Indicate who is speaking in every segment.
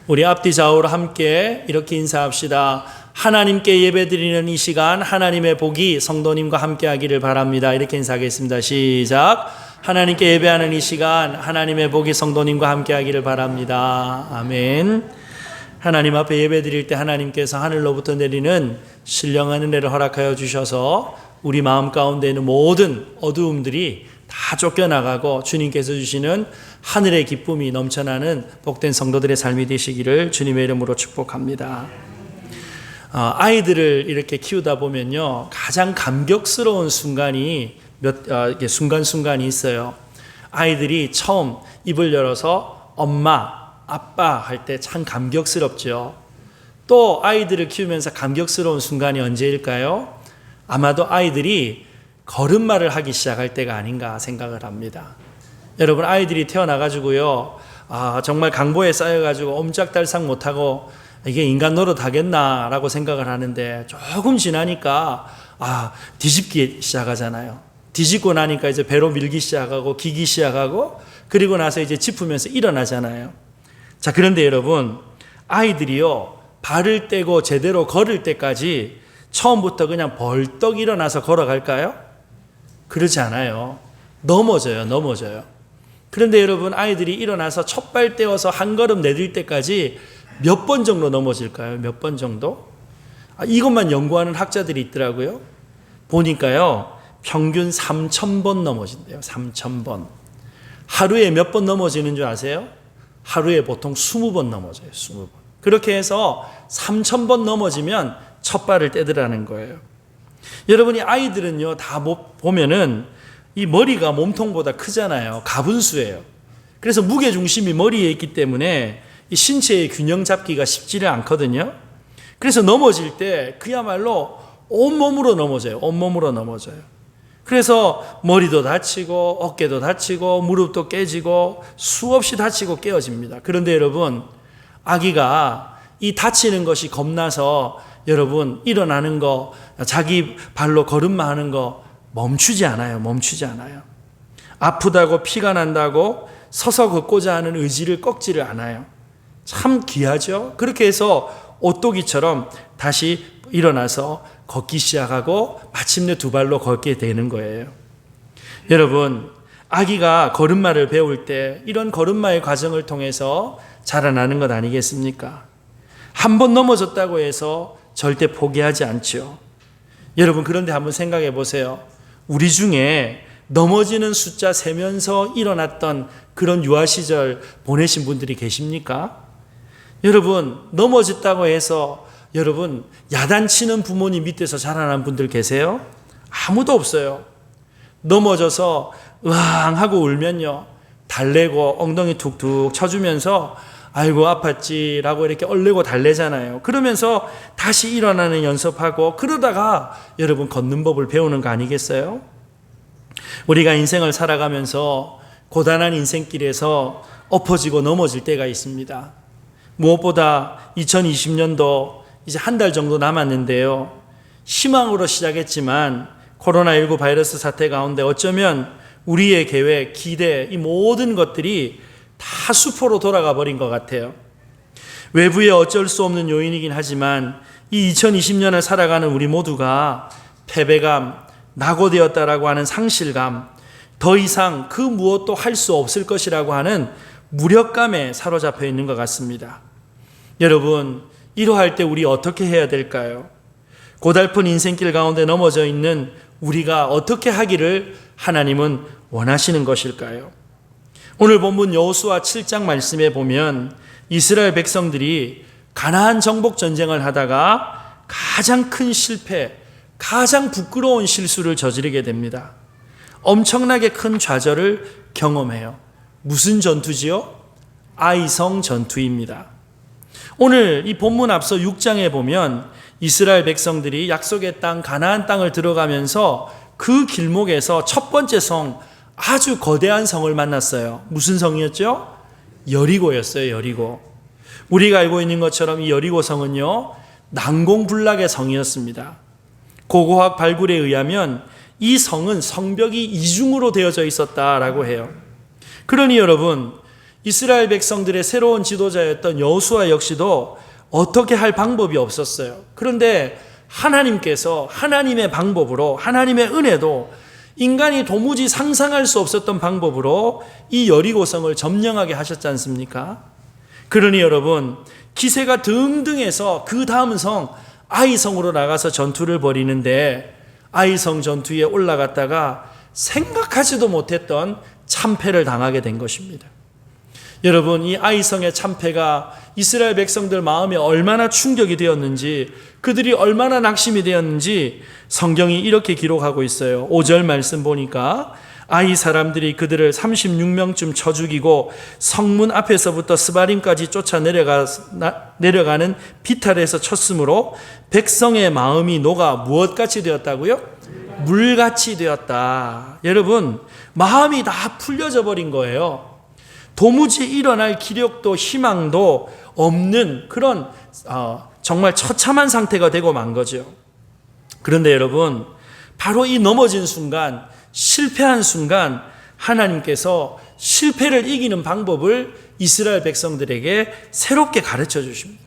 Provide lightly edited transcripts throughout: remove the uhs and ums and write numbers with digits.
Speaker 1: 우리 앞뒤 좌우로 함께 이렇게 인사합시다. 하나님께 예배드리는 이 시간 하나님의 복이 성도님과 함께 하기를 바랍니다. 이렇게 인사하겠습니다. 시작. 하나님께 예배하는 이 시간 하나님의 복이 성도님과 함께 하기를 바랍니다. 아멘. 하나님 앞에 예배드릴 때 하나님께서 하늘로부터 내리는 신령한 은혜를 허락하여 주셔서 우리 마음 가운데 있는 모든 어두움들이 다 쫓겨나가고 주님께서 주시는 하늘의 기쁨이 넘쳐나는 복된 성도들의 삶이 되시기를 주님의 이름으로 축복합니다. 아이들을 이렇게 키우다 보면요, 가장 감격스러운 순간이 순간순간이 있어요. 아이들이 처음 입을 열어서 엄마, 아빠 할 때 참 감격스럽죠. 또 아이들을 키우면서 감격스러운 순간이 언제일까요? 아마도 아이들이 걸음마를 하기 시작할 때가 아닌가 생각을 합니다. 여러분, 아이들이 태어나가지고요, 정말 강보에 쌓여가지고 옴짝달싹 못하고 이게 인간 노릇 하겠나라고 생각을 하는데 조금 지나니까 뒤집기 시작하잖아요. 뒤집고 나니까 이제 배로 밀기 시작하고 기기 시작하고 그리고 나서 이제 짚으면서 일어나잖아요. 자, 그런데 여러분, 아이들이요, 발을 떼고 제대로 걸을 때까지 처음부터 그냥 벌떡 일어나서 걸어갈까요? 그렇지 않아요. 넘어져요. 그런데 여러분, 아이들이 일어나서 첫발 떼어서 한 걸음 내딜 때까지 몇 번 정도 넘어질까요? 몇 번 정도? 이것만 연구하는 학자들이 있더라고요. 보니까요, 평균 3,000번 넘어진대요. 3,000번. 하루에 몇 번 넘어지는 줄 아세요? 하루에 보통 20번 넘어져요. 20번. 그렇게 해서 3,000번 넘어지면 첫 발을 떼더라는 거예요. 여러분이 아이들은요, 다 보면은 이 머리가 몸통보다 크잖아요. 가분수예요. 그래서 무게중심이 머리에 있기 때문에 이 신체의 균형 잡기가 쉽지를 않거든요. 그래서 넘어질 때 그야말로 온몸으로 넘어져요. 온몸으로 넘어져요. 그래서 머리도 다치고 어깨도 다치고 무릎도 깨지고 수없이 다치고 깨어집니다. 그런데 여러분, 아기가 이 다치는 것이 겁나서 여러분 일어나는 거, 자기 발로 걸음마 하는 거 멈추지 않아요. 아프다고 피가 난다고 서서 걷고자 하는 의지를 꺾지를 않아요. 참 귀하죠. 그렇게 해서 오또기처럼 다시 일어나서 걷기 시작하고 마침내 두 발로 걷게 되는 거예요. 여러분, 아기가 걸음마를 배울 때 이런 걸음마의 과정을 통해서 자라나는 것 아니겠습니까? 한 번 넘어졌다고 해서 절대 포기하지 않죠. 여러분, 그런데 한번 생각해 보세요. 우리 중에 넘어지는 숫자 세면서 일어났던 그런 유아 시절 보내신 분들이 계십니까? 여러분, 넘어졌다고 해서 여러분 야단치는 부모님 밑에서 자라난 분들 계세요? 아무도 없어요. 넘어져서 으앙 하고 울면요, 달래고 엉덩이 툭툭 쳐주면서 아이고 아팠지 라고 이렇게 얼레고 달래잖아요. 그러면서 다시 일어나는 연습하고 그러다가 여러분 걷는 법을 배우는 거 아니겠어요? 우리가 인생을 살아가면서 고단한 인생길에서 엎어지고 넘어질 때가 있습니다. 무엇보다 2020년도 이제 한 달 정도 남았는데요, 희망으로 시작했지만 코로나19 바이러스 사태 가운데 어쩌면 우리의 계획, 기대, 이 모든 것들이 다 수포로 돌아가 버린 것 같아요. 외부의 어쩔 수 없는 요인이긴 하지만 이 2020년을 살아가는 우리 모두가 패배감, 낙오되었다라고 하는 상실감, 더 이상 그 무엇도 할 수 없을 것이라고 하는 무력감에 사로잡혀 있는 것 같습니다. 여러분, 이러할 때 우리 어떻게 해야 될까요? 고달픈 인생길 가운데 넘어져 있는 우리가 어떻게 하기를 하나님은 원하시는 것일까요? 오늘 본문 여호수아 7장 말씀에 보면 이스라엘 백성들이 가나안 정복 전쟁을 하다가 가장 큰 실패, 가장 부끄러운 실수를 저지르게 됩니다. 엄청나게 큰 좌절을 경험해요. 무슨 전투지요? 아이성 전투입니다. 오늘 이 본문 앞서 6장에 보면 이스라엘 백성들이 약속의 땅 가나안 땅을 들어가면서 그 길목에서 첫 번째 성, 아주 거대한 성을 만났어요. 무슨 성이었죠? 여리고였어요. 여리고. 우리가 알고 있는 것처럼 이 여리고 성은요, 난공불락의 성이었습니다. 고고학 발굴에 의하면 이 성은 성벽이 이중으로 되어져 있었다라고 해요. 그러니 여러분, 이스라엘 백성들의 새로운 지도자였던 여호수아 역시도 어떻게 할 방법이 없었어요. 그런데 하나님께서 하나님의 방법으로, 하나님의 은혜도 인간이 도무지 상상할 수 없었던 방법으로 이 여리고성을 점령하게 하셨지 않습니까? 그러니 여러분, 기세가 등등해서 그 다음 성 아이성으로 나가서 전투를 벌이는데, 아이성 전투에 올라갔다가 생각하지도 못했던 참패를 당하게 된 것입니다. 여러분, 이 아이성의 참패가 이스라엘 백성들 마음에 얼마나 충격이 되었는지, 그들이 얼마나 낙심이 되었는지 성경이 이렇게 기록하고 있어요. 5절 말씀 보니까 아이 사람들이 그들을 36명쯤 쳐 죽이고 성문 앞에서부터 스바림까지 쫓아 내려가는 비탈에서 쳤으므로 백성의 마음이 녹아 무엇같이 되었다고요? 물같이 되었다. 여러분, 마음이 다 풀려져 버린 거예요. 도무지 일어날 기력도 희망도 없는 그런 정말 처참한 상태가 되고 만 거죠. 그런데 여러분, 바로 이 넘어진 순간, 실패한 순간 하나님께서 실패를 이기는 방법을 이스라엘 백성들에게 새롭게 가르쳐 주십니다.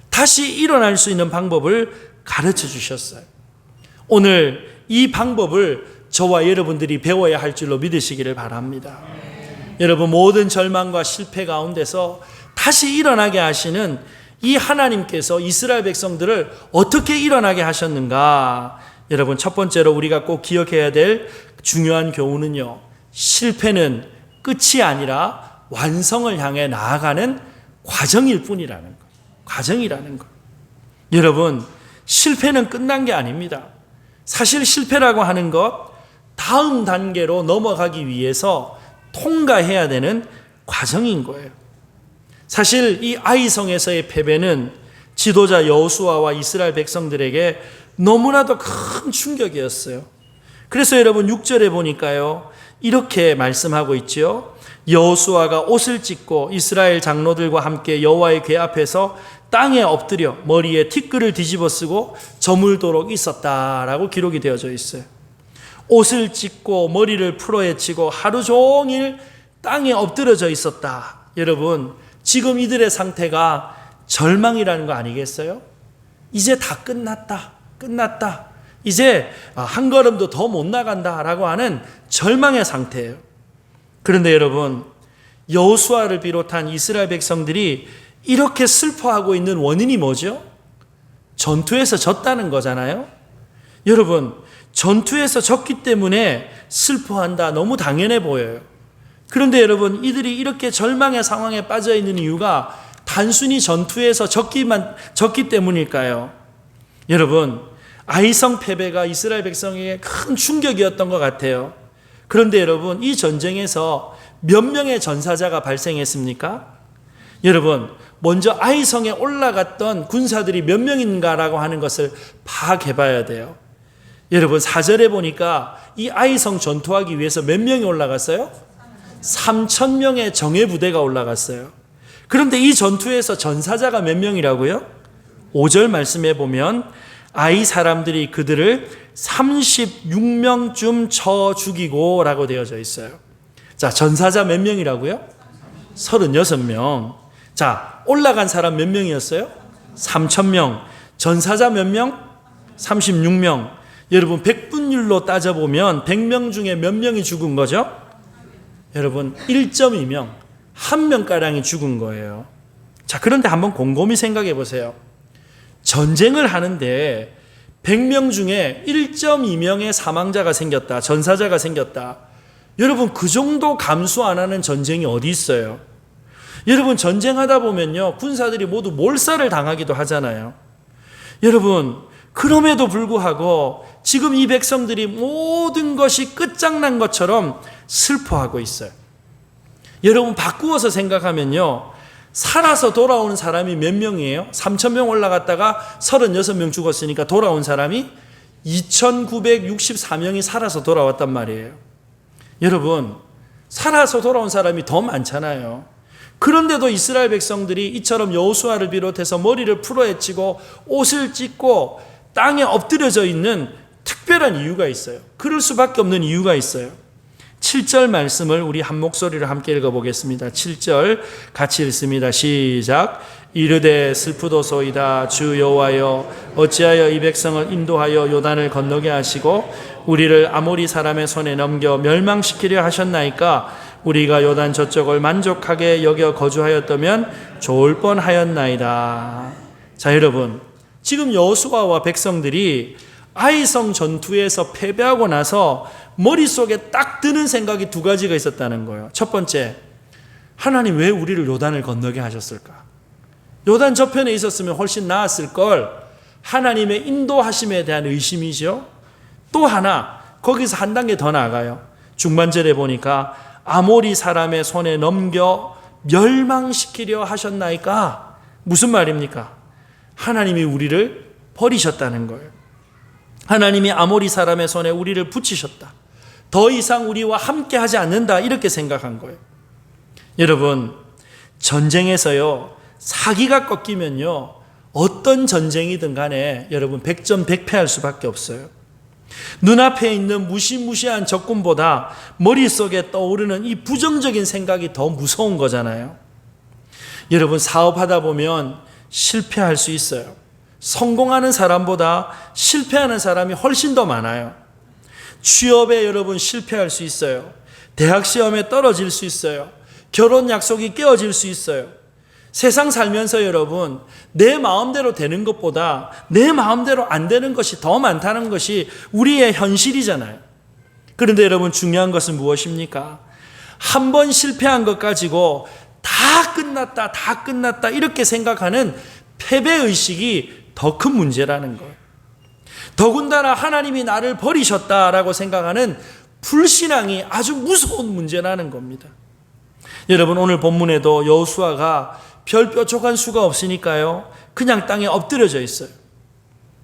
Speaker 1: 다시 일어날 수 있는 방법을 가르쳐 주셨어요. 오늘 이 방법을 저와 여러분들이 배워야 할 줄로 믿으시기를 바랍니다. 여러분, 모든 절망과 실패 가운데서 다시 일어나게 하시는 이 하나님께서 이스라엘 백성들을 어떻게 일어나게 하셨는가? 여러분, 첫 번째로 우리가 꼭 기억해야 될 중요한 교훈은요, 실패는 끝이 아니라 완성을 향해 나아가는 과정일 뿐이라는 것. 과정이라는 것. 여러분, 실패는 끝난 게 아닙니다. 사실 실패라고 하는 것, 다음 단계로 넘어가기 위해서 통과해야 되는 과정인 거예요. 사실 이 아이성에서의 패배는 지도자 여호수아와 이스라엘 백성들에게 너무나도 큰 충격이었어요. 그래서 여러분 6절에 보니까요, 이렇게 말씀하고 있죠. 여호수아가 옷을 찢고 이스라엘 장로들과 함께 여호와의 궤 앞에서 땅에 엎드려 머리에 티끌을 뒤집어 쓰고 저물도록 있었다라고 기록이 되어져 있어요. 옷을 찢고 머리를 풀어헤치고 하루 종일 땅에 엎드려져 있었다. 여러분, 지금 이들의 상태가 절망이라는 거 아니겠어요? 이제 다 끝났다. 이제 한 걸음도 더 못 나간다라고 하는 절망의 상태예요. 그런데 여러분, 여호수아를 비롯한 이스라엘 백성들이 이렇게 슬퍼하고 있는 원인이 뭐죠? 전투에서 졌다는 거잖아요. 여러분, 전투에서 졌기 때문에 슬퍼한다, 너무 당연해 보여요. 그런데 여러분, 이들이 이렇게 절망의 상황에 빠져 있는 이유가 단순히 전투에서 졌기 때문일까요? 여러분, 아이성 패배가 이스라엘 백성에게 큰 충격이었던 것 같아요. 그런데 여러분, 이 전쟁에서 몇 명의 전사자가 발생했습니까? 여러분, 먼저 아이성에 올라갔던 군사들이 몇 명인가라고 하는 것을 파악해 봐야 돼요. 여러분, 4절에 보니까 이 아이성 전투하기 위해서 몇 명이 올라갔어요? 3,000명의 정예 부대가 올라갔어요. 그런데 이 전투에서 전사자가 몇 명이라고요? 5절 말씀해 보면 아이 사람들이 그들을 36명쯤 쳐 죽이고 라고 되어져 있어요. 자, 전사자 몇 명이라고요? 36명. 자, 올라간 사람 몇 명이었어요? 3,000명. 전사자 몇 명? 36명. 여러분, 백분율로 따져보면 100명 중에 몇 명이 죽은 거죠? 여러분, 1.2명. 한 명가량이 죽은 거예요. 자, 그런데 한번 곰곰이 생각해 보세요. 전쟁을 하는데 100명 중에 1.2명의 사망자가 생겼다. 전사자가 생겼다. 여러분, 그 정도 감수 안 하는 전쟁이 어디 있어요? 여러분, 전쟁하다 보면요, 군사들이 모두 몰살을 당하기도 하잖아요. 여러분, 그럼에도 불구하고 지금 이 백성들이 모든 것이 끝장난 것처럼 슬퍼하고 있어요. 여러분, 바꾸어서 생각하면요, 살아서 돌아오는 사람이 몇 명이에요? 3,000명 올라갔다가 36명 죽었으니까 돌아온 사람이 2,964명이 살아서 돌아왔단 말이에요. 여러분, 살아서 돌아온 사람이 더 많잖아요. 그런데도 이스라엘 백성들이 이처럼 여호수아를 비롯해서 머리를 풀어헤치고 옷을 찢고 땅에 엎드려져 있는 특별한 이유가 있어요. 그럴 수밖에 없는 이유가 있어요. 7절 말씀을 우리 한 목소리로 함께 읽어보겠습니다. 7절 같이 읽습니다. 시작. 이르되 슬프도소이다 주 여호와여 어찌하여 이 백성을 인도하여 요단을 건너게 하시고 우리를 아모리 사람의 손에 넘겨 멸망시키려 하셨나이까. 우리가 요단 저쪽을 만족하게 여겨 거주하였다면 좋을 뻔하였나이다. 자, 여러분, 지금 여호수아와 백성들이 아이성 전투에서 패배하고 나서 머릿속에 딱 드는 생각이 두 가지가 있었다는 거예요. 첫 번째, 하나님 왜 우리를 요단을 건너게 하셨을까? 요단 저편에 있었으면 훨씬 나았을 걸. 하나님의 인도하심에 대한 의심이죠. 또 하나, 거기서 한 단계 더 나아가요. 중반절에 보니까 아모리 사람의 손에 넘겨 멸망시키려 하셨나이까? 무슨 말입니까? 하나님이 우리를 버리셨다는 거예요. 하나님이 아모리 사람의 손에 우리를 붙이셨다. 더 이상 우리와 함께 하지 않는다. 이렇게 생각한 거예요. 여러분, 전쟁에서요, 사기가 꺾이면요, 어떤 전쟁이든 간에 여러분 100점 100패할 수밖에 없어요. 눈앞에 있는 무시무시한 적군보다 머릿속에 떠오르는 이 부정적인 생각이 더 무서운 거잖아요. 여러분, 사업하다 보면 실패할 수 있어요. 성공하는 사람보다 실패하는 사람이 훨씬 더 많아요. 취업에 여러분 실패할 수 있어요. 대학 시험에 떨어질 수 있어요. 결혼 약속이 깨어질 수 있어요. 세상 살면서 여러분, 내 마음대로 되는 것보다 내 마음대로 안 되는 것이 더 많다는 것이 우리의 현실이잖아요. 그런데 여러분, 중요한 것은 무엇입니까? 한 번 실패한 것 가지고 다 끝났다 이렇게 생각하는 패배의식이 더 큰 문제라는 거예요. 더군다나 하나님이 나를 버리셨다라고 생각하는 불신앙이 아주 무서운 문제라는 겁니다. 여러분, 오늘 본문에도 여호수아가 별 뾰족한 수가 없으니까요, 그냥 땅에 엎드려져 있어요.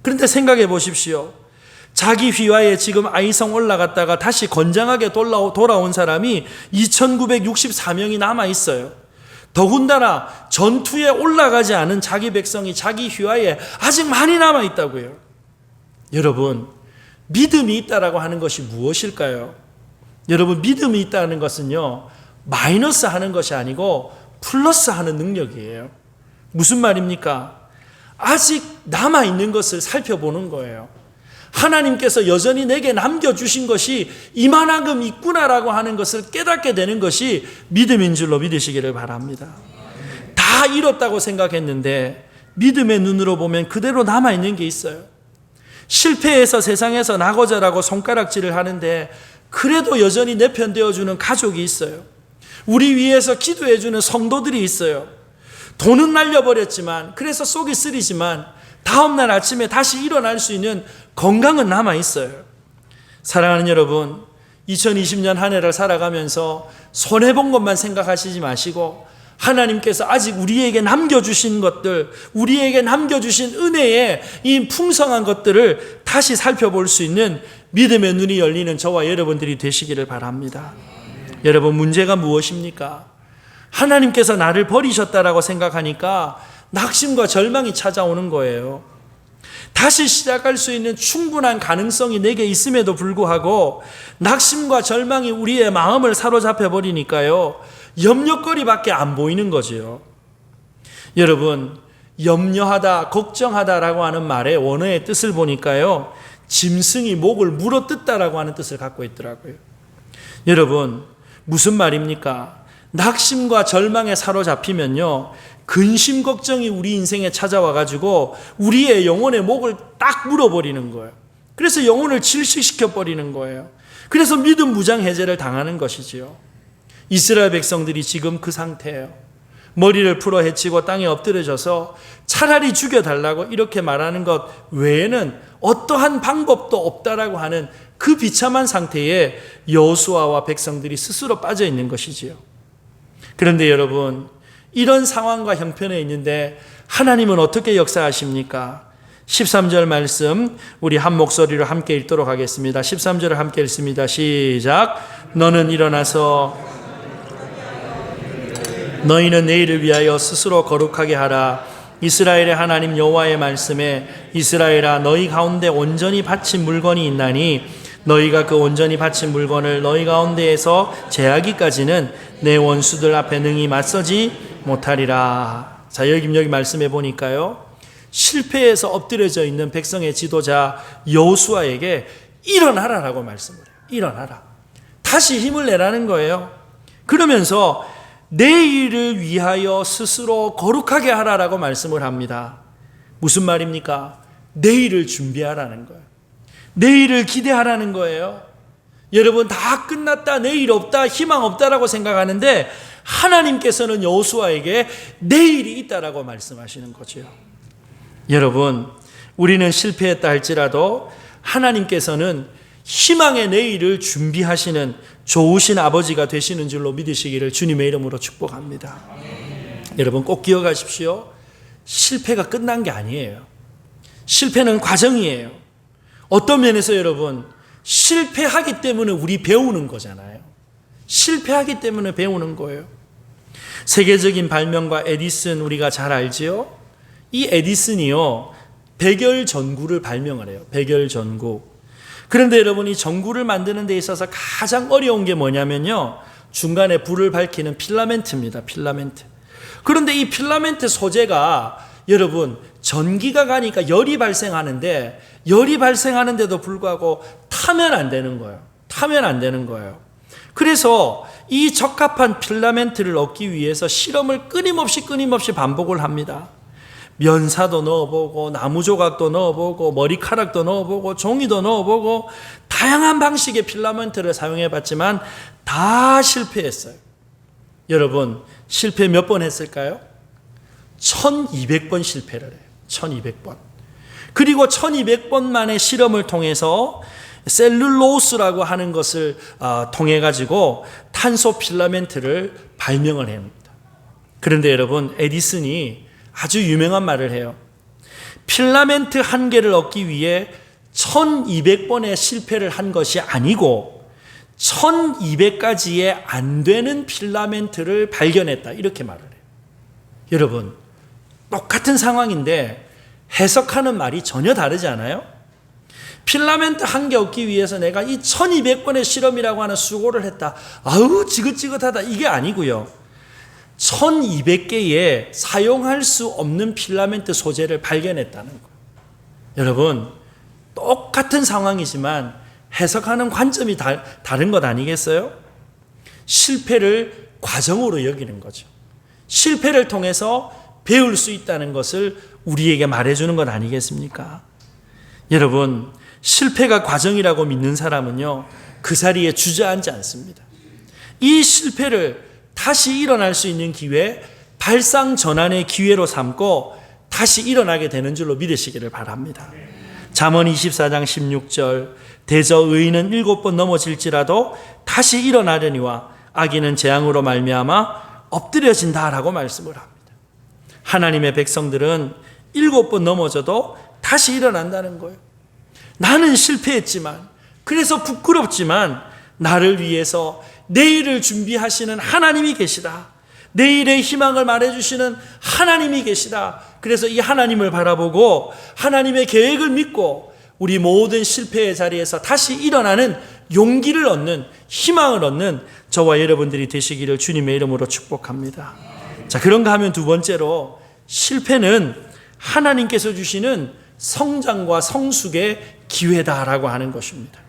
Speaker 1: 그런데 생각해 보십시오. 자기 휘하에 지금 아이성 올라갔다가 다시 건장하게 돌아온 사람이 2964명이 남아 있어요. 더군다나 전투에 올라가지 않은 자기 백성이 자기 휘하에 아직 많이 남아 있다고요. 여러분, 믿음이 있다라고 하는 것이 무엇일까요? 여러분, 믿음이 있다는 것은요, 마이너스 하는 것이 아니고 플러스 하는 능력이에요. 무슨 말입니까? 아직 남아있는 것을 살펴보는 거예요. 하나님께서 여전히 내게 남겨주신 것이 이만큼 있구나라고 하는 것을 깨닫게 되는 것이 믿음인 줄로 믿으시기를 바랍니다. 다 잃었다고 생각했는데 믿음의 눈으로 보면 그대로 남아있는 게 있어요. 실패해서 세상에서 나고자라고 손가락질을 하는데 그래도 여전히 내 편 되어주는 가족이 있어요. 우리 위해서 기도해주는 성도들이 있어요. 돈은 날려버렸지만, 그래서 속이 쓰리지만 다음날 아침에 다시 일어날 수 있는 건강은 남아있어요. 사랑하는 여러분, 2020년 한 해를 살아가면서 손해본 것만 생각하시지 마시고 하나님께서 아직 우리에게 남겨주신 것들, 우리에게 남겨주신 은혜의 이 풍성한 것들을 다시 살펴볼 수 있는 믿음의 눈이 열리는 저와 여러분들이 되시기를 바랍니다. 여러분, 문제가 무엇입니까? 하나님께서 나를 버리셨다라고 생각하니까 낙심과 절망이 찾아오는 거예요. 다시 시작할 수 있는 충분한 가능성이 내게 있음에도 불구하고 낙심과 절망이 우리의 마음을 사로잡혀 버리니까요, 염려거리밖에 안 보이는 거죠. 여러분, 염려하다, 걱정하다라고 하는 말의 원어의 뜻을 보니까요, 짐승이 목을 물어뜯다라고 하는 뜻을 갖고 있더라고요. 여러분, 무슨 말입니까? 낙심과 절망에 사로잡히면요, 근심 걱정이 우리 인생에 찾아와가지고 우리의 영혼의 목을 딱 물어버리는 거예요. 그래서 영혼을 질식시켜버리는 거예요. 그래서 믿음 무장 해제를 당하는 것이지요. 이스라엘 백성들이 지금 그 상태예요. 머리를 풀어 헤치고 땅에 엎드려져서 차라리 죽여달라고 이렇게 말하는 것 외에는 어떠한 방법도 없다라고 하는 그 비참한 상태에 여호수아와 백성들이 스스로 빠져 있는 것이지요. 그런데 여러분, 이런 상황과 형편에 있는데 하나님은 어떻게 역사하십니까? 13절 말씀 우리 한 목소리로 함께 읽도록 하겠습니다. 13절을 함께 읽습니다. 시작. 너는 일어나서 너희는 내일을 위하여 스스로 거룩하게 하라. 이스라엘의 하나님 여호와의 말씀에 이스라엘아, 너희 가운데 온전히 바친 물건이 있나니 너희가 그 온전히 바친 물건을 너희 가운데에서 제하기까지는 내 원수들 앞에 능히 맞서지 못하리라. 자, 여기 말씀해 보니까요, 실패해서 엎드려져 있는 백성의 지도자 여호수아에게 일어나라라고 말씀을 해요. 일어나라. 다시 힘을 내라는 거예요. 그러면서 내일을 위하여 스스로 거룩하게 하라라고 말씀을 합니다. 무슨 말입니까? 내일을 준비하라는 거예요. 내일을 기대하라는 거예요. 여러분, 다 끝났다, 내일 없다, 희망 없다라고 생각하는데 하나님께서는 여호수아에게 내일이 있다라고 말씀하시는 거죠. 여러분, 우리는 실패했다 할지라도 하나님께서는 희망의 내일을 준비하시는 좋으신 아버지가 되시는 줄로 믿으시기를 주님의 이름으로 축복합니다. 여러분, 꼭 기억하십시오. 실패가 끝난 게 아니에요. 실패는 과정이에요. 어떤 면에서 여러분, 실패하기 때문에 우리 배우는 거잖아요. 실패하기 때문에 배우는 거예요. 세계적인 발명가 에디슨 우리가 잘 알지요? 이 에디슨이요, 백열 전구를 발명을 해요. 백열 전구. 그런데 여러분, 이 전구를 만드는 데 있어서 가장 어려운 게 뭐냐면요, 중간에 불을 밝히는 필라멘트입니다. 필라멘트. 그런데 이 필라멘트 소재가 여러분, 전기가 가니까 열이 발생하는데, 열이 발생하는데도 불구하고 타면 안 되는 거예요. 타면 안 되는 거예요. 그래서 이 적합한 필라멘트를 얻기 위해서 실험을 끊임없이 반복을 합니다. 면사도 넣어보고, 나무 조각도 넣어보고, 머리카락도 넣어보고, 종이도 넣어보고, 다양한 방식의 필라멘트를 사용해봤지만 다 실패했어요. 여러분, 실패 몇 번 했을까요? 1200번 실패를 해요. 1200번. 그리고 1200번 만의 실험을 통해서 셀룰로스라고 하는 것을 통해 가지고 탄소 필라멘트를 발명을 합니다. 그런데 여러분, 에디슨이 아주 유명한 말을 해요. 필라멘트 한 개를 얻기 위해 1200번의 실패를 한 것이 아니고 1200가지의 안 되는 필라멘트를 발견했다, 이렇게 말을 해요. 여러분, 똑같은 상황인데 해석하는 말이 전혀 다르지 않아요? 필라멘트 한 개 얻기 위해서 내가 이 1200번의 실험이라고 하는 수고를 했다, 아우 지긋지긋하다, 이게 아니고요, 1200개의 사용할 수 없는 필라멘트 소재를 발견했다는 거예요. 여러분, 똑같은 상황이지만 해석하는 관점이 다른 것 아니겠어요? 실패를 과정으로 여기는 거죠. 실패를 통해서 배울 수 있다는 것을 우리에게 말해주는 것 아니겠습니까? 여러분, 실패가 과정이라고 믿는 사람은요, 그 자리에 주저앉지 않습니다. 이 실패를 다시 일어날 수 있는 기회, 발상전환의 기회로 삼고 다시 일어나게 되는 줄로 믿으시기를 바랍니다. 잠언 24장 16절, 대저 의인은 7번 넘어질지라도 다시 일어나려니와 악인은 재앙으로 말미암아 엎드려진다라고 말씀을 합니다. 하나님의 백성들은 7번 넘어져도 다시 일어난다는 거예요. 나는 실패했지만, 그래서 부끄럽지만 나를 위해서 내일을 준비하시는 하나님이 계시다. 내일의 희망을 말해주시는 하나님이 계시다. 그래서 이 하나님을 바라보고 하나님의 계획을 믿고 우리 모든 실패의 자리에서 다시 일어나는 용기를 얻는, 희망을 얻는 저와 여러분들이 되시기를 주님의 이름으로 축복합니다. 자, 그런가 하면 두 번째로, 실패는 하나님께서 주시는 성장과 성숙의 기회다라고 하는 것입니다.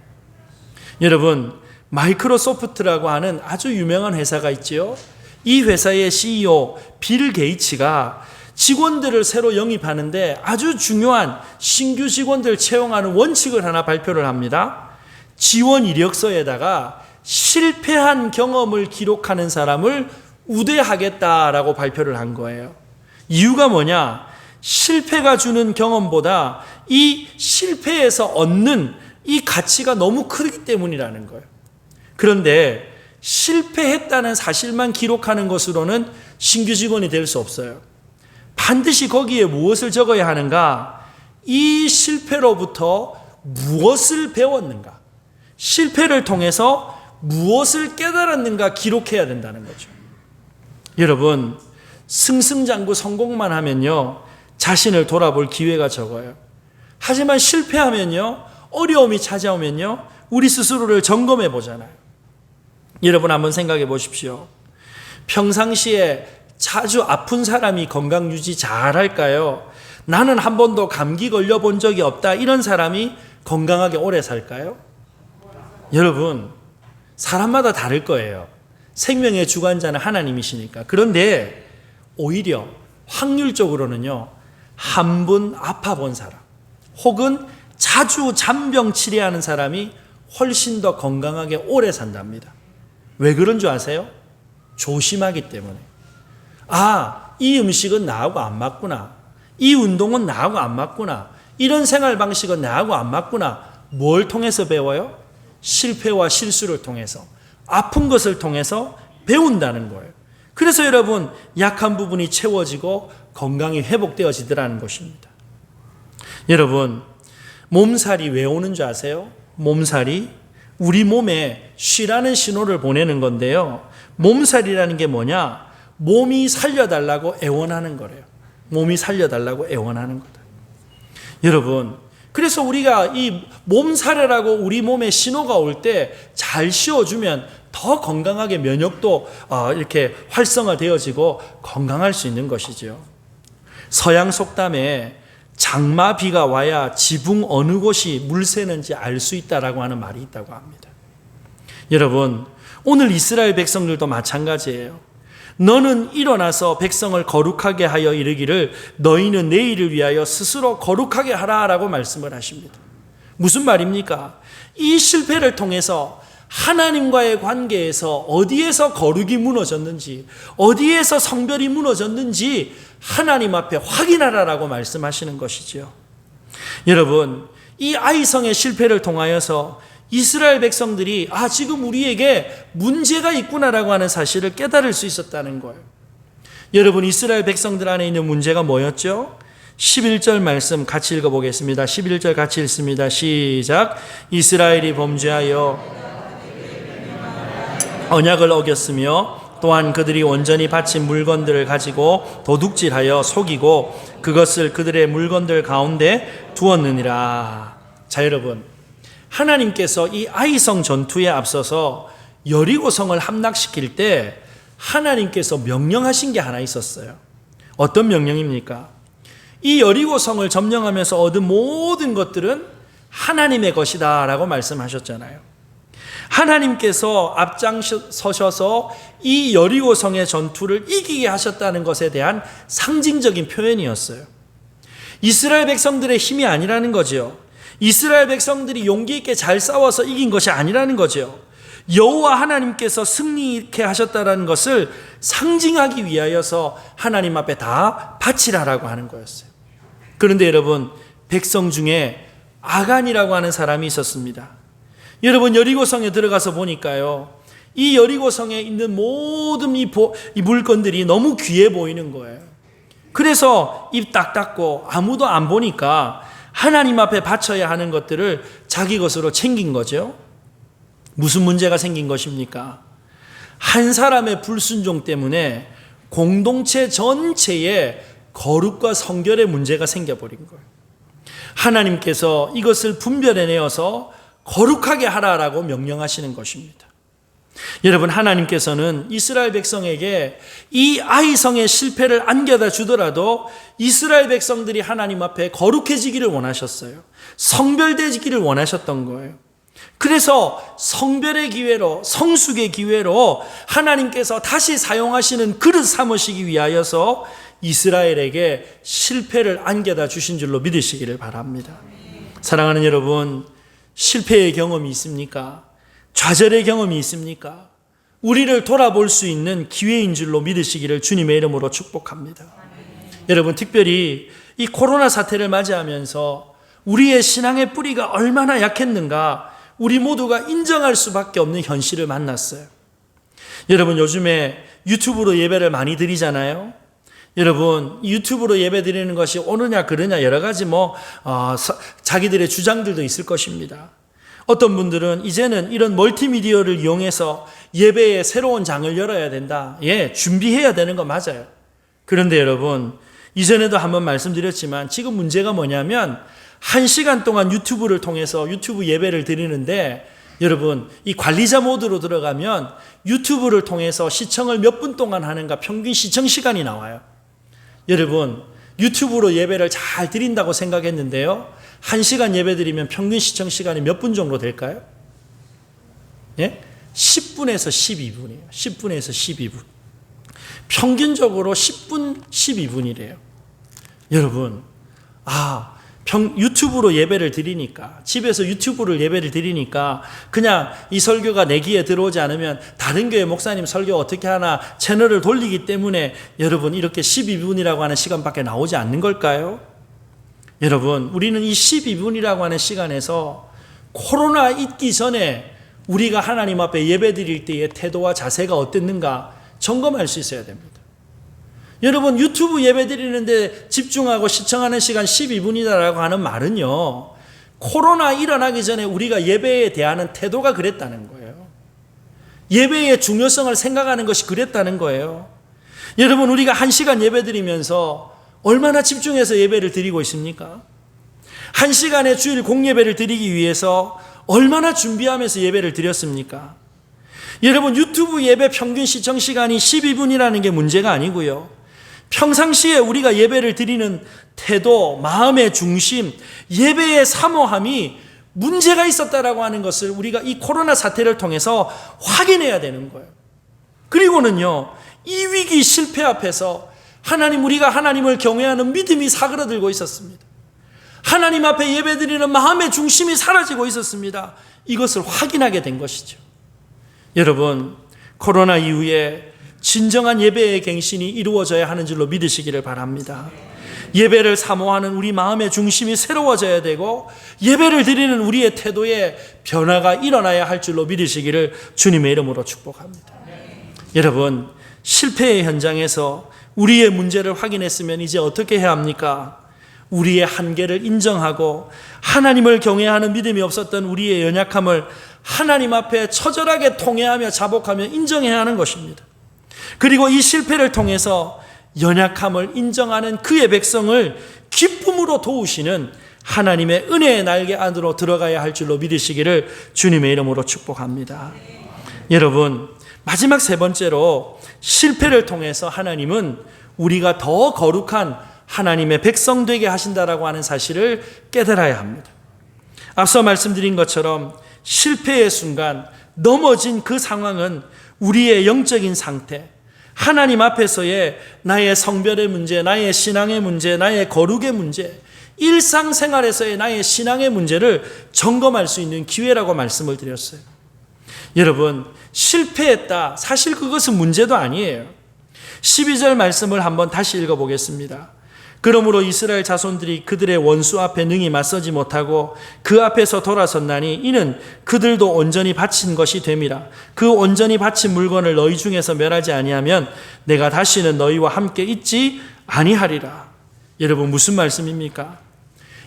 Speaker 1: 여러분, 마이크로소프트라고 하는 아주 유명한 회사가 있지요. 이 회사의 CEO 빌 게이츠가 직원들을 새로 영입하는데 아주 중요한 신규 직원들 채용하는 원칙을 하나 발표를 합니다. 지원 이력서에다가 실패한 경험을 기록하는 사람을 우대하겠다라고 발표를 한 거예요. 이유가 뭐냐? 실패가 주는 경험보다 이 실패에서 얻는 이 가치가 너무 크기 때문이라는 거예요. 그런데 실패했다는 사실만 기록하는 것으로는 신규 직원이 될 수 없어요. 반드시 거기에 무엇을 적어야 하는가? 이 실패로부터 무엇을 배웠는가? 실패를 통해서 무엇을 깨달았는가 기록해야 된다는 거죠. 여러분, 승승장구 성공만 하면요, 자신을 돌아볼 기회가 적어요. 하지만 실패하면요, 어려움이 찾아오면요, 우리 스스로를 점검해 보잖아요. 여러분 한번 생각해 보십시오. 평상시에 자주 아픈 사람이 건강 유지 잘 할까요? 나는 한 번도 감기 걸려본 적이 없다, 이런 사람이 건강하게 오래 살까요? 여러분, 사람마다 다를 거예요. 생명의 주관자는 하나님이시니까. 그런데 오히려 확률적으로는요, 한 번 아파본 사람 혹은 자주 잔병 치레하는 사람이 훨씬 더 건강하게 오래 산답니다. 왜 그런 줄 아세요? 조심하기 때문에. 이 음식은 나하고 안 맞구나, 이 운동은 나하고 안 맞구나, 이런 생활 방식은 나하고 안 맞구나. 뭘 통해서 배워요? 실패와 실수를 통해서, 아픈 것을 통해서 배운다는 거예요. 그래서 여러분, 약한 부분이 채워지고 건강이 회복되어지더라는 것입니다. 여러분, 몸살이 왜 오는 줄 아세요? 몸살이 우리 몸에 쉬라는 신호를 보내는 건데요, 몸살이라는 게 뭐냐? 몸이 살려달라고 애원하는 거래요. 몸이 살려달라고 애원하는 거다. 여러분, 그래서 우리가 이 몸살이라고 우리 몸에 신호가 올 때 잘 쉬어주면 더 건강하게 면역도 이렇게 활성화되어지고 건강할 수 있는 것이죠. 서양 속담에 장마비가 와야 지붕 어느 곳이 물 새는지 알 수 있다라고 하는 말이 있다고 합니다. 여러분, 오늘 이스라엘 백성들도 마찬가지예요. 너는 일어나서 백성을 거룩하게 하여 이르기를 너희는 내일을 위하여 스스로 거룩하게 하라라고 말씀을 하십니다. 무슨 말입니까? 이 실패를 통해서 하나님과의 관계에서 어디에서 거룩이 무너졌는지, 어디에서 성별이 무너졌는지 하나님 앞에 확인하라라고 말씀하시는 것이죠. 여러분, 이 아이성의 실패를 통하여서 이스라엘 백성들이 지금 우리에게 문제가 있구나라고 하는 사실을 깨달을 수 있었다는 거예요. 여러분, 이스라엘 백성들 안에 있는 문제가 뭐였죠? 11절 말씀 같이 읽어보겠습니다. 11절 같이 읽습니다. 시작. 이스라엘이 범죄하여 언약을 어겼으며 또한 그들이 온전히 바친 물건들을 가지고 도둑질하여 속이고 그것을 그들의 물건들 가운데 두었느니라. 자, 여러분, 하나님께서 이 아이성 전투에 앞서서 여리고성을 함락시킬 때 하나님께서 명령하신 게 하나 있었어요. 어떤 명령입니까? 이 여리고성을 점령하면서 얻은 모든 것들은 하나님의 것이다 라고 말씀하셨잖아요. 하나님께서 앞장서셔서 이 여리고성의 전투를 이기게 하셨다는 것에 대한 상징적인 표현이었어요. 이스라엘 백성들의 힘이 아니라는 거죠. 이스라엘 백성들이 용기 있게 잘 싸워서 이긴 것이 아니라는 거죠. 여호와 하나님께서 승리케 하셨다는 것을 상징하기 위하여서 하나님 앞에 다 바치라라고 하는 거였어요. 그런데 여러분, 백성 중에 아간이라고 하는 사람이 있었습니다. 여러분, 여리고성에 들어가서 보니까요, 이 여리고성에 있는 모든 이 물건들이 너무 귀해 보이는 거예요. 그래서 입 딱 닫고 아무도 안 보니까 하나님 앞에 바쳐야 하는 것들을 자기 것으로 챙긴 거죠. 무슨 문제가 생긴 것입니까? 한 사람의 불순종 때문에 공동체 전체에 거룩과 성결의 문제가 생겨버린 거예요. 하나님께서 이것을 분별해내어서 거룩하게 하라라고 명령하시는 것입니다. 여러분, 하나님께서는 이스라엘 백성에게 이 아이성의 실패를 안겨다 주더라도 이스라엘 백성들이 하나님 앞에 거룩해지기를 원하셨어요. 성별되기를 원하셨던 거예요. 그래서 성별의 기회로, 성숙의 기회로 하나님께서 다시 사용하시는 그릇 삼으시기 위하여서 이스라엘에게 실패를 안겨다 주신 줄로 믿으시기를 바랍니다. 사랑하는 여러분, 실패의 경험이 있습니까? 좌절의 경험이 있습니까? 우리를 돌아볼 수 있는 기회인 줄로 믿으시기를 주님의 이름으로 축복합니다. 여러분, 특별히 이 코로나 사태를 맞이하면서 우리의 신앙의 뿌리가 얼마나 약했는가 우리 모두가 인정할 수밖에 없는 현실을 만났어요. 여러분, 요즘에 유튜브로 예배를 많이 드리잖아요. 여러분, 유튜브로 예배 드리는 것이 옳으냐 그르냐 여러 가지 자기들의 주장들도 있을 것입니다. 어떤 분들은 이제는 이런 멀티미디어를 이용해서 예배에 새로운 장을 열어야 된다. 준비해야 되는 거 맞아요. 그런데 여러분, 이전에도 한번 말씀드렸지만 지금 문제가 뭐냐면 1시간 동안 유튜브를 통해서 유튜브 예배를 드리는데 여러분, 이 관리자 모드로 들어가면 유튜브를 통해서 시청을 몇 분 동안 하는가 평균 시청 시간이 나와요. 여러분, 유튜브로 예배를 잘 드린다고 생각했는데요. 1시간 예배 드리면 평균 시청 시간이 몇 분 정도 될까요? 예? 10분에서 12분이에요. 10분에서 12분. 평균적으로 10분, 12분이래요. 여러분, 유튜브로 예배를 드리니까, 집에서 유튜브를 예배를 드리니까 그냥 이 설교가 내 귀에 들어오지 않으면 다른 교회 목사님 설교 어떻게 하나 채널을 돌리기 때문에 여러분 이렇게 12분이라고 하는 시간밖에 나오지 않는 걸까요? 여러분, 우리는 이 12분이라고 하는 시간에서 코로나 있기 전에 우리가 하나님 앞에 예배 드릴 때의 태도와 자세가 어땠는가 점검할 수 있어야 됩니다. 여러분, 유튜브 예배 드리는데 집중하고 시청하는 시간 12분이다라고 하는 말은요, 코로나 일어나기 전에 우리가 예배에 대하는 태도가 그랬다는 거예요. 예배의 중요성을 생각하는 것이 그랬다는 거예요. 여러분, 우리가 1시간 예배 드리면서 얼마나 집중해서 예배를 드리고 있습니까? 1시간의 주일 공예배를 드리기 위해서 얼마나 준비하면서 예배를 드렸습니까? 여러분, 유튜브 예배 평균 시청 시간이 12분이라는 게 문제가 아니고요. 평상시에 우리가 예배를 드리는 태도, 마음의 중심, 예배의 사모함이 문제가 있었다라고 하는 것을 우리가 이 코로나 사태를 통해서 확인해야 되는 거예요. 그리고는요, 이 위기 실패 앞에서 우리가 하나님을 경외하는 믿음이 사그라들고 있었습니다. 하나님 앞에 예배드리는 마음의 중심이 사라지고 있었습니다. 이것을 확인하게 된 것이죠. 여러분, 코로나 이후에 진정한 예배의 갱신이 이루어져야 하는 줄로 믿으시기를 바랍니다. 예배를 사모하는 우리 마음의 중심이 새로워져야 되고 예배를 드리는 우리의 태도에 변화가 일어나야 할 줄로 믿으시기를 주님의 이름으로 축복합니다. 여러분, 실패의 현장에서 우리의 문제를 확인했으면 이제 어떻게 해야 합니까? 우리의 한계를 인정하고 하나님을 경외하는 믿음이 없었던 우리의 연약함을 하나님 앞에 처절하게 통회하며 자복하며 인정해야 하는 것입니다. 그리고 이 실패를 통해서 연약함을 인정하는 그의 백성을 기쁨으로 도우시는 하나님의 은혜의 날개 안으로 들어가야 할 줄로 믿으시기를 주님의 이름으로 축복합니다. 여러분, 마지막 세 번째로 실패를 통해서 하나님은 우리가 더 거룩한 하나님의 백성 되게 하신다라고 하는 사실을 깨달아야 합니다. 앞서 말씀드린 것처럼 실패의 순간 넘어진 그 상황은 우리의 영적인 상태, 하나님 앞에서의 나의 성별의 문제, 나의 신앙의 문제, 나의 거룩의 문제, 일상생활에서의 나의 신앙의 문제를 점검할 수 있는 기회라고 말씀을 드렸어요. 여러분, 실패했다. 사실 그것은 문제도 아니에요. 12절 말씀을 한번 다시 읽어보겠습니다. 그러므로 이스라엘 자손들이 그들의 원수 앞에 능히 맞서지 못하고 그 앞에서 돌아섰나니 이는 그들도 온전히 바친 것이 됨이라. 그 온전히 바친 물건을 너희 중에서 멸하지 아니하면 내가 다시는 너희와 함께 있지 아니하리라. 여러분, 무슨 말씀입니까?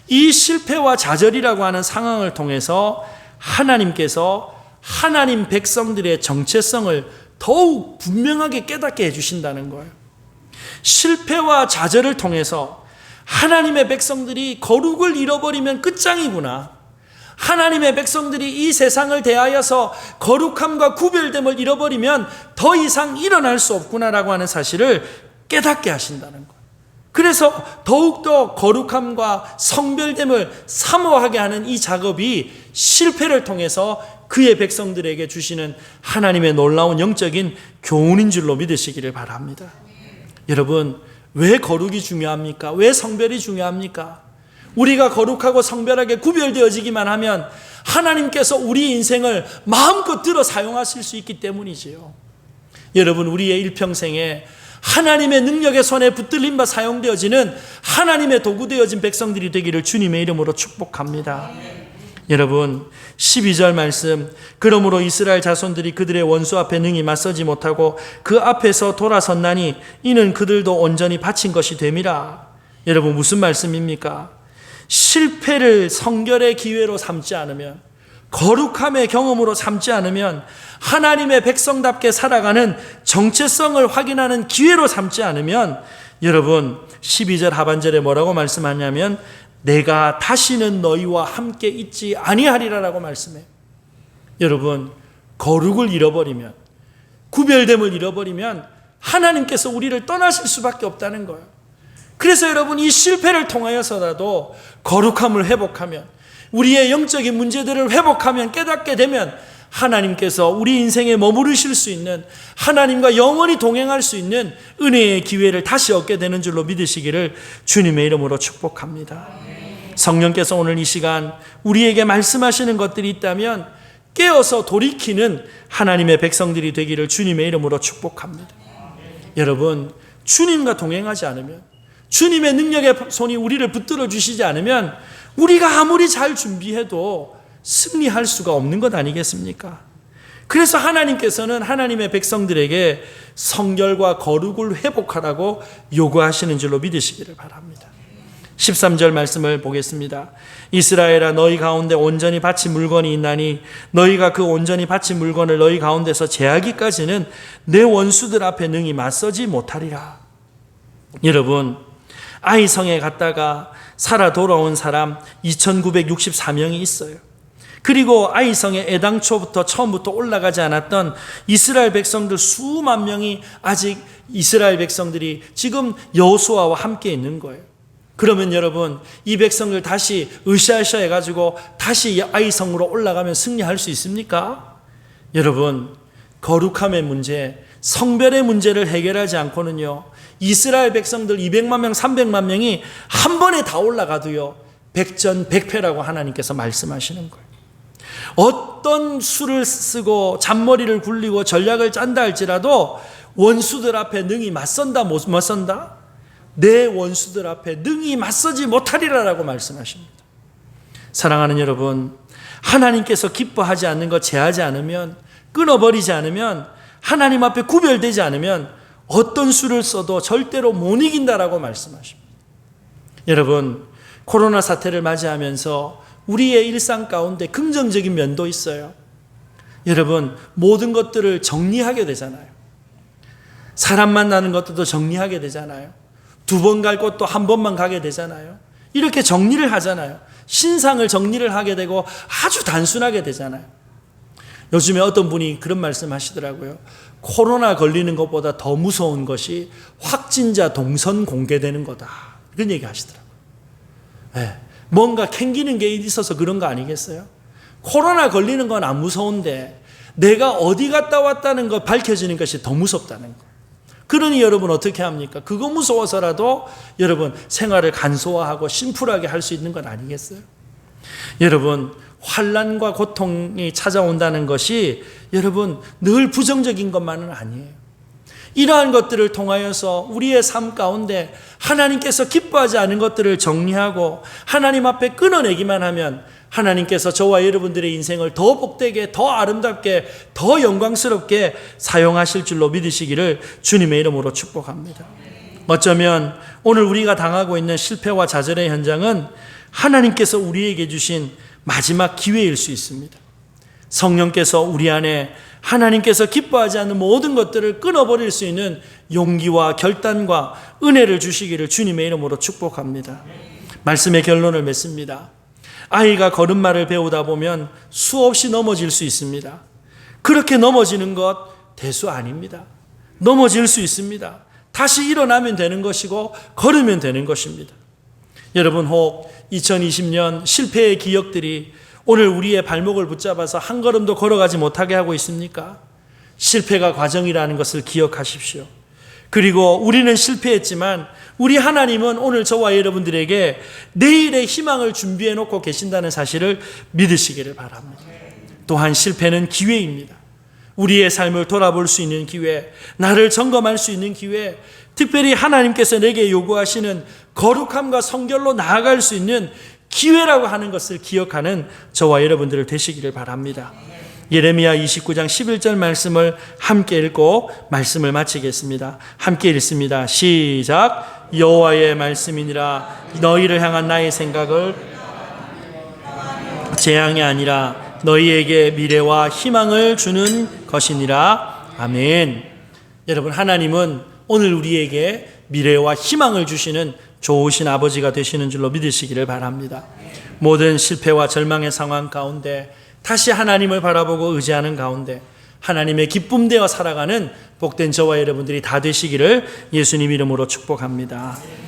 Speaker 1: 이 실패와 좌절이라고 하는 상황을 통해서 하나님께서 하나님 백성들의 정체성을 더욱 분명하게 깨닫게 해주신다는 거예요. 실패와 좌절을 통해서 하나님의 백성들이 거룩을 잃어버리면 끝장이구나. 하나님의 백성들이 이 세상을 대하여서 거룩함과 구별됨을 잃어버리면 더 이상 일어날 수 없구나라고 하는 사실을 깨닫게 하신다는 거예요. 그래서 더욱더 거룩함과 성별됨을 사모하게 하는 이 작업이 실패를 통해서 그의 백성들에게 주시는 하나님의 놀라운 영적인 교훈인 줄로 믿으시기를 바랍니다. 여러분, 왜 거룩이 중요합니까? 왜 성별이 중요합니까? 우리가 거룩하고 성별하게 구별되어지기만 하면 하나님께서 우리 인생을 마음껏 들어 사용하실 수 있기 때문이지요. 여러분, 우리의 일평생에 하나님의 능력의 손에 붙들림 바 사용되어지는 하나님의 도구 되어진 백성들이 되기를 주님의 이름으로 축복합니다. 여러분, 12절 말씀, 그러므로 이스라엘 자손들이 그들의 원수 앞에 능히 맞서지 못하고 그 앞에서 돌아섰나니 이는 그들도 온전히 바친 것이 됨이라. 여러분, 무슨 말씀입니까? 실패를 성결의 기회로 삼지 않으면, 거룩함의 경험으로 삼지 않으면, 하나님의 백성답게 살아가는 정체성을 확인하는 기회로 삼지 않으면, 여러분, 12절 하반절에 뭐라고 말씀하냐면 내가 다시는 너희와 함께 있지 아니하리라라고 말씀해요. 여러분, 거룩을 잃어버리면, 구별됨을 잃어버리면 하나님께서 우리를 떠나실 수밖에 없다는 거예요. 그래서 여러분, 이 실패를 통하여서라도 거룩함을 회복하면, 우리의 영적인 문제들을 회복하면, 깨닫게 되면 하나님께서 우리 인생에 머무르실 수 있는, 하나님과 영원히 동행할 수 있는 은혜의 기회를 다시 얻게 되는 줄로 믿으시기를 주님의 이름으로 축복합니다. 성령께서 오늘 이 시간 우리에게 말씀하시는 것들이 있다면 깨어서 돌이키는 하나님의 백성들이 되기를 주님의 이름으로 축복합니다. 여러분, 주님과 동행하지 않으면, 주님의 능력의 손이 우리를 붙들어 주시지 않으면 우리가 아무리 잘 준비해도 승리할 수가 없는 것 아니겠습니까? 그래서 하나님께서는 하나님의 백성들에게 성결과 거룩을 회복하라고 요구하시는 줄로 믿으시기를 바랍니다. 13절 말씀을 보겠습니다. 이스라엘아, 너희 가운데 온전히 바친 물건이 있나니 너희가 그 온전히 바친 물건을 너희 가운데서 제하기까지는 내 원수들 앞에 능히 맞서지 못하리라. 여러분, 아이성에 갔다가 살아 돌아온 사람 2964명이 있어요. 그리고 아이성에 애당초부터 처음부터 올라가지 않았던 이스라엘 백성들 수만 명이 아직 이스라엘 백성들이 지금 여호수아와 함께 있는 거예요. 그러면 여러분, 이 백성들 다시 으쌰으쌰 해가지고 다시 아이성으로 올라가면 승리할 수 있습니까? 여러분, 거룩함의 문제, 성별의 문제를 해결하지 않고는요, 이스라엘 백성들 200만 명, 300만 명이 한 번에 다 올라가도요, 백전백패라고 하나님께서 말씀하시는 거예요. 어떤 수를 쓰고 잔머리를 굴리고 전략을 짠다 할지라도 원수들 앞에 능히 맞선다 못 맞선다? 내 원수들 앞에 능히 맞서지 못하리라라고 말씀하십니다. 사랑하는 여러분, 하나님께서 기뻐하지 않는 것 제하지 않으면, 끊어버리지 않으면, 하나님 앞에 구별되지 않으면 어떤 수를 써도 절대로 못 이긴다라고 말씀하십니다. 여러분, 코로나 사태를 맞이하면서 우리의 일상 가운데 긍정적인 면도 있어요. 여러분, 모든 것들을 정리하게 되잖아요. 사람 만나는 것도 정리하게 되잖아요. 2번 갈 곳도 한 번만 가게 되잖아요. 이렇게 정리를 하잖아요. 신상을 정리를 하게 되고 아주 단순하게 되잖아요. 요즘에 어떤 분이 그런 말씀 하시더라고요. 코로나 걸리는 것보다 더 무서운 것이 확진자 동선 공개되는 거다. 그런 얘기 하시더라고요. 네. 뭔가 캥기는 게 있어서 그런 거 아니겠어요? 코로나 걸리는 건 안 무서운데 내가 어디 갔다 왔다는 거 밝혀지는 것이 더 무섭다는 거. 그러니 여러분 어떻게 합니까? 그거 무서워서라도 여러분 생활을 간소화하고 심플하게 할 수 있는 건 아니겠어요? 여러분, 환난과 고통이 찾아온다는 것이 여러분 늘 부정적인 것만은 아니에요. 이러한 것들을 통하여서 우리의 삶 가운데 하나님께서 기뻐하지 않은 것들을 정리하고 하나님 앞에 끊어내기만 하면 하나님께서 저와 여러분들의 인생을 더 복되게, 더 아름답게, 더 영광스럽게 사용하실 줄로 믿으시기를 주님의 이름으로 축복합니다. 어쩌면 오늘 우리가 당하고 있는 실패와 좌절의 현장은 하나님께서 우리에게 주신 마지막 기회일 수 있습니다. 성령께서 우리 안에 하나님께서 기뻐하지 않는 모든 것들을 끊어버릴 수 있는 용기와 결단과 은혜를 주시기를 주님의 이름으로 축복합니다. 말씀의 결론을 맺습니다. 아이가 걸음마를 배우다 보면 수없이 넘어질 수 있습니다. 그렇게 넘어지는 것 대수 아닙니다. 넘어질 수 있습니다. 다시 일어나면 되는 것이고 걸으면 되는 것입니다. 여러분, 혹 2020년 실패의 기억들이 오늘 우리의 발목을 붙잡아서 한 걸음도 걸어가지 못하게 하고 있습니까? 실패가 과정이라는 것을 기억하십시오. 그리고 우리는 실패했지만 우리 하나님은 오늘 저와 여러분들에게 내일의 희망을 준비해 놓고 계신다는 사실을 믿으시기를 바랍니다. 또한 실패는 기회입니다. 우리의 삶을 돌아볼 수 있는 기회, 나를 점검할 수 있는 기회, 특별히 하나님께서 내게 요구하시는 거룩함과 성결로 나아갈 수 있는 기회라고 하는 것을 기억하는 저와 여러분들 되시기를 바랍니다. 예레미야 29장 11절 말씀을 함께 읽고 말씀을 마치겠습니다. 함께 읽습니다. 시작. 여호와의 말씀이니라. 너희를 향한 나의 생각을 재앙이 아니라 너희에게 미래와 희망을 주는 것이니라. 아멘. 여러분, 하나님은 오늘 우리에게 미래와 희망을 주시는 좋으신 아버지가 되시는 줄로 믿으시기를 바랍니다. 모든 실패와 절망의 상황 가운데 다시 하나님을 바라보고 의지하는 가운데 하나님의 기쁨 되어 살아가는 복된 저와 여러분들이 다 되시기를 예수님 이름으로 축복합니다.